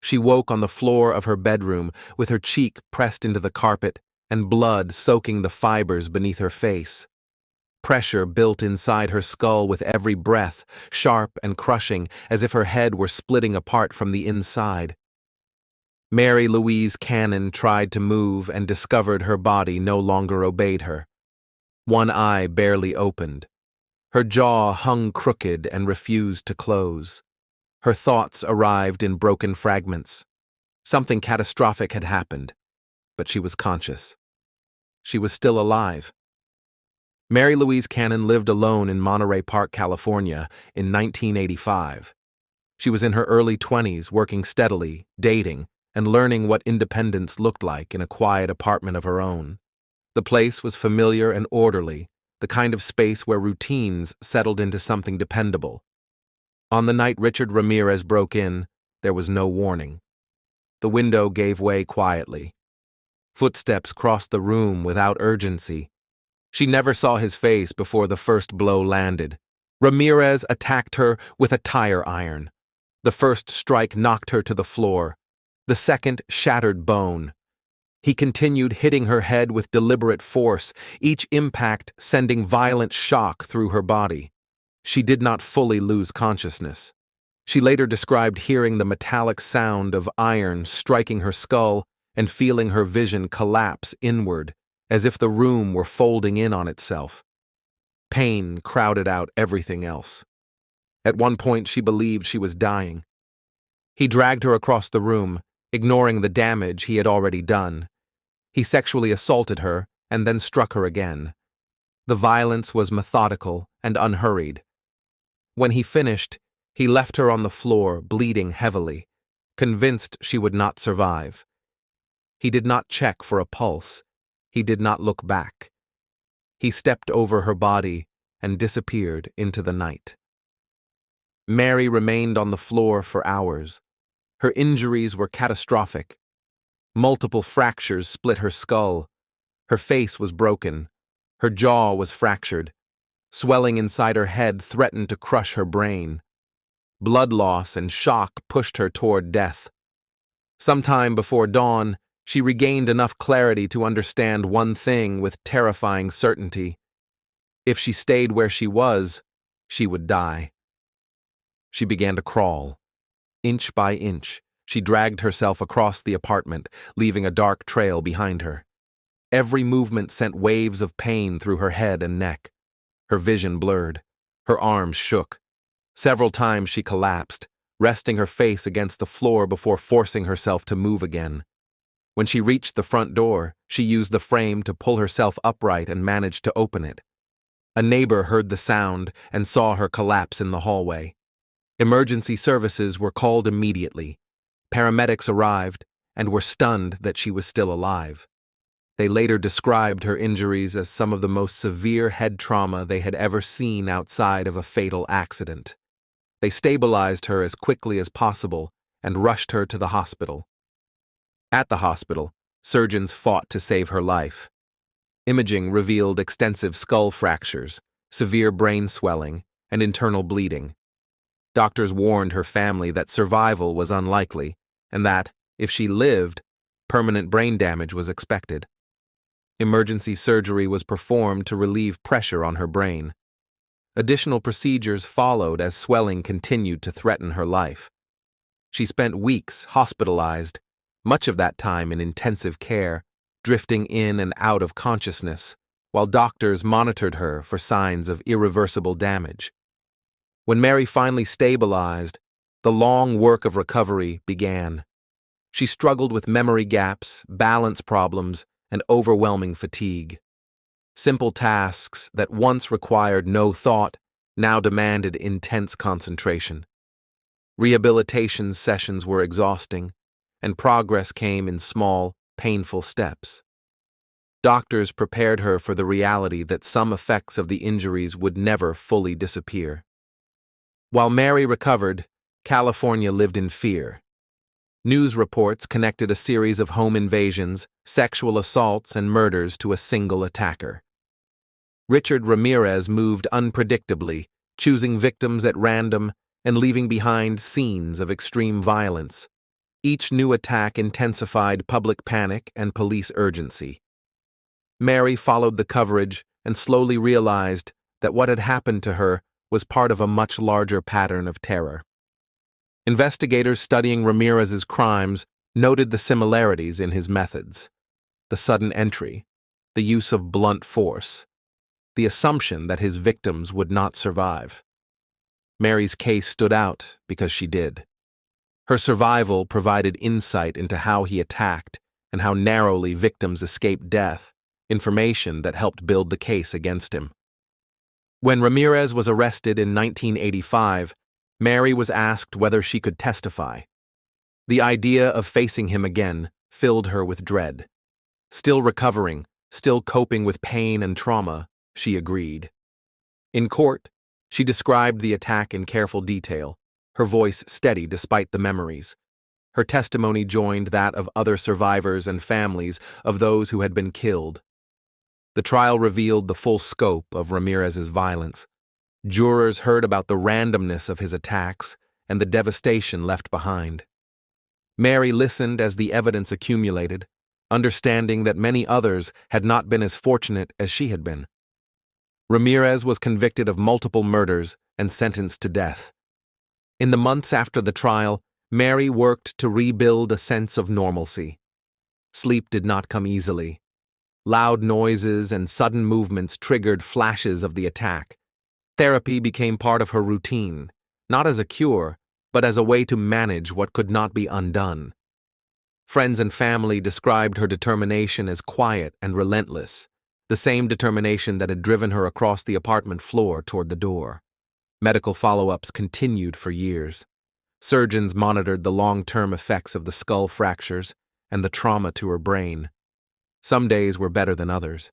She woke on the floor of her bedroom with her cheek pressed into the carpet and blood soaking the fibers beneath her face. Pressure built inside her skull with every breath, sharp and crushing, as if her head were splitting apart from the inside. Mary Louise Cannon tried to move and discovered her body no longer obeyed her. One eye barely opened. Her jaw hung crooked and refused to close. Her thoughts arrived in broken fragments. Something catastrophic had happened, but she was conscious. She was still alive. Mary Louise Cannon lived alone in Monterey Park, California, in 1985. She was in her early 20s, working steadily, dating, and learning what independence looked like in a quiet apartment of her own. The place was familiar and orderly, the kind of space where routines settled into something dependable. On the night Richard Ramirez broke in, there was no warning. The window gave way quietly. Footsteps crossed the room without urgency. She never saw his face before the first blow landed. Ramirez attacked her with a tire iron. The first strike knocked her to the floor. The second shattered bone. He continued hitting her head with deliberate force, each impact sending violent shock through her body. She did not fully lose consciousness. She later described hearing the metallic sound of iron striking her skull and feeling her vision collapse inward, as if the room were folding in on itself. Pain crowded out everything else. At one point, she believed she was dying. He dragged her across the room, ignoring the damage he had already done. He sexually assaulted her and then struck her again. The violence was methodical and unhurried. When he finished, he left her on the floor, bleeding heavily, convinced she would not survive. He did not check for a pulse. He did not look back. He stepped over her body and disappeared into the night. Mary remained on the floor for hours. Her injuries were catastrophic. Multiple fractures split her skull. Her face was broken. Her jaw was fractured. Swelling inside her head threatened to crush her brain. Blood loss and shock pushed her toward death. Sometime before dawn, she regained enough clarity to understand one thing with terrifying certainty. If she stayed where she was, she would die. She began to crawl. Inch by inch, she dragged herself across the apartment, leaving a dark trail behind her. Every movement sent waves of pain through her head and neck. Her vision blurred. Her arms shook. Several times she collapsed, resting her face against the floor before forcing herself to move again. When she reached the front door, she used the frame to pull herself upright and managed to open it. A neighbor heard the sound and saw her collapse in the hallway. Emergency services were called immediately. Paramedics arrived and were stunned that she was still alive. They later described her injuries as some of the most severe head trauma they had ever seen outside of a fatal accident. They stabilized her as quickly as possible and rushed her to the hospital. At the hospital, surgeons fought to save her life. Imaging revealed extensive skull fractures, severe brain swelling, and internal bleeding. Doctors warned her family that survival was unlikely, and that, if she lived, permanent brain damage was expected. Emergency surgery was performed to relieve pressure on her brain. Additional procedures followed as swelling continued to threaten her life. She spent weeks hospitalized, much of that time in intensive care, drifting in and out of consciousness, while doctors monitored her for signs of irreversible damage. When Mary finally stabilized, the long work of recovery began. She struggled with memory gaps, balance problems, and overwhelming fatigue. Simple tasks that once required no thought now demanded intense concentration. Rehabilitation sessions were exhausting, and progress came in small, painful steps. Doctors prepared her for the reality that some effects of the injuries would never fully disappear. While Mary recovered, California lived in fear. News reports connected a series of home invasions, sexual assaults, and murders to a single attacker. Richard Ramirez moved unpredictably, choosing victims at random and leaving behind scenes of extreme violence. Each new attack intensified public panic and police urgency. Mary followed the coverage and slowly realized that what had happened to her was part of a much larger pattern of terror. Investigators studying Ramirez's crimes noted the similarities in his methods: the sudden entry, the use of blunt force, the assumption that his victims would not survive. Mary's case stood out because she did. Her survival provided insight into how he attacked and how narrowly victims escaped death, information that helped build the case against him. When Ramirez was arrested in 1985, Mary was asked whether she could testify. The idea of facing him again filled her with dread. Still recovering, still coping with pain and trauma, she agreed. In court, she described the attack in careful detail, her voice steady despite the memories. Her testimony joined that of other survivors and families of those who had been killed. The trial revealed the full scope of Ramirez's violence. Jurors heard about the randomness of his attacks and the devastation left behind. Mary listened as the evidence accumulated, understanding that many others had not been as fortunate as she had been. Ramirez was convicted of multiple murders and sentenced to death. In the months after the trial, Mary worked to rebuild a sense of normalcy. Sleep did not come easily. Loud noises and sudden movements triggered flashes of the attack. Therapy became part of her routine, not as a cure, but as a way to manage what could not be undone. Friends and family described her determination as quiet and relentless, the same determination that had driven her across the apartment floor toward the door. Medical follow-ups continued for years. Surgeons monitored the long-term effects of the skull fractures and the trauma to her brain. Some days were better than others.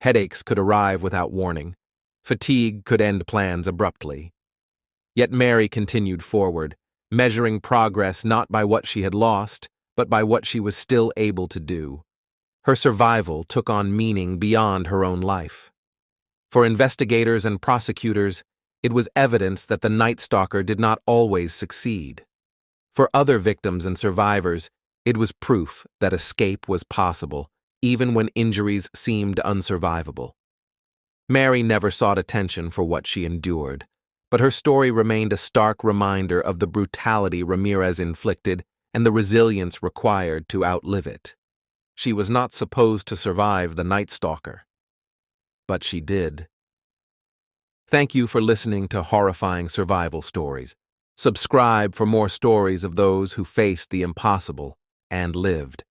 Headaches could arrive without warning. Fatigue could end plans abruptly. Yet Mary continued forward, measuring progress not by what she had lost, but by what she was still able to do. Her survival took on meaning beyond her own life. For investigators and prosecutors, it was evidence that the Night Stalker did not always succeed. For other victims and survivors, it was proof that escape was possible, even when injuries seemed unsurvivable. Mary never sought attention for what she endured, but her story remained a stark reminder of the brutality Ramirez inflicted and the resilience required to outlive it. She was not supposed to survive the Night Stalker, but she did. Thank you for listening to Horrifying Survival Stories. Subscribe for more stories of those who faced the impossible and lived.